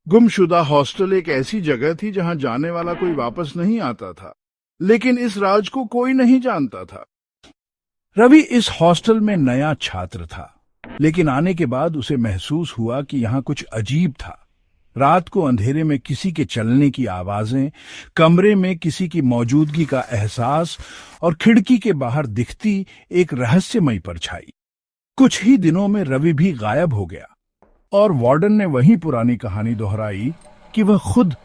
गुमशुदा हॉस्टल एक ऐसी जगह थी जहां जाने वाला कोई वापस नहीं आता था, लेकिन इस राज को कोई नहीं जानता था। रवि इस हॉस्टल में नया छात्र था, लेकिन आने के बाद उसे महसूस हुआ कि यहाँ कुछ अजीब था। रात को अंधेरे में किसी के चलने की आवाजें, कमरे में किसी की मौजूदगी का एहसास और खिड़की के बाहर दिखती एक रहस्यमयी परछाई। कुछ ही दिनों में रवि भी गायब हो गया और वार्डन ने वही पुरानी कहानी दोहराई कि वह खुद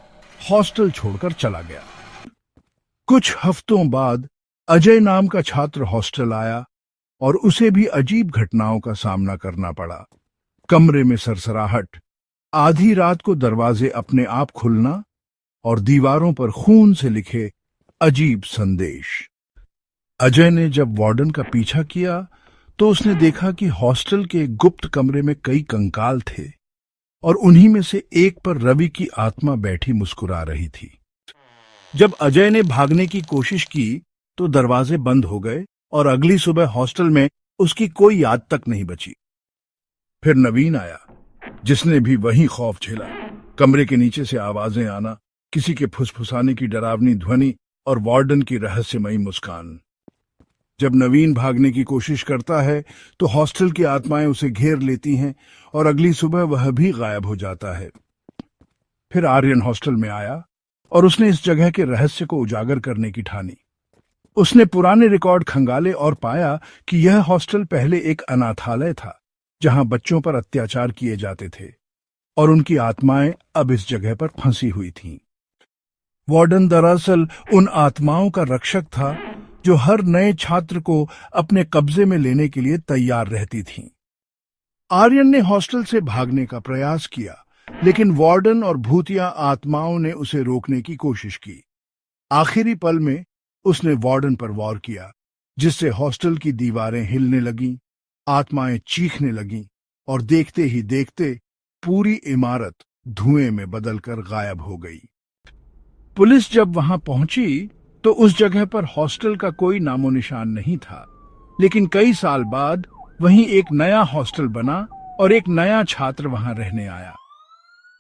हॉस्टल छोड़कर चला गया। कुछ हफ्तों बाद अजय नाम का छात्र हॉस्टल आया और उसे भी अजीब घटनाओं का सामना करना पड़ा। कमरे में सरसराहट, आधी रात को दरवाजे अपने आप खुलना और दीवारों पर खून से लिखे अजीब संदेश। अजय ने जब वार्डन का पीछा किया तो उसने देखा कि हॉस्टल के गुप्त कमरे में कई कंकाल थे और उन्हीं में से एक पर रवि की आत्मा बैठी मुस्कुरा रही थी। जब अजय ने भागने की कोशिश की तो दरवाजे बंद हो गए और अगली सुबह हॉस्टल में उसकी कोई याद तक नहीं बची। फिर नवीन आया, जिसने भी वही खौफ झेला। कमरे के नीचे से आवाजें आना, किसी के फुसफुसाने की डरावनी ध्वनि और वार्डन की रहस्यमयी मुस्कान। जब नवीन भागने की कोशिश करता है तो हॉस्टल की आत्माएं उसे घेर लेती हैं और अगली सुबह वह भी गायब हो जाता है। फिर आर्यन हॉस्टल में आया और उसने इस जगह के रहस्य को उजागर करने की ठानी। उसने पुराने रिकॉर्ड खंगाले और पाया कि यह हॉस्टल पहले एक अनाथालय था, जहां बच्चों पर अत्याचार किए जाते थे और उनकी आत्माएं अब इस जगह पर फंसी हुई थीं। वार्डन दरअसल उन आत्माओं का रक्षक था जो हर नए छात्र को अपने कब्जे में लेने के लिए तैयार रहती थीं। आर्यन ने हॉस्टल से भागने का प्रयास किया, लेकिन वार्डन और भूतिया आत्माओं ने उसे रोकने की कोशिश की। आखिरी पल में उसने वार्डन पर वार किया, जिससे हॉस्टल की दीवारें हिलने लगीं, आत्माएं चीखने लगीं और देखते ही देखते पूरी इमारत धुएं में बदलकर गायब हो गई। पुलिस जब वहां पहुंची तो उस जगह पर हॉस्टल का कोई नामो निशान नहीं था, लेकिन कई साल बाद वहीं एक नया हॉस्टल बना और एक नया छात्र वहां रहने आया।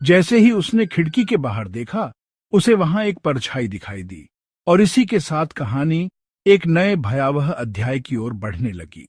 जैसे ही उसने खिड़की के बाहर देखा, उसे वहां एक परछाई दिखाई दी और इसी के साथ कहानी एक नए भयावह अध्याय की ओर बढ़ने लगी।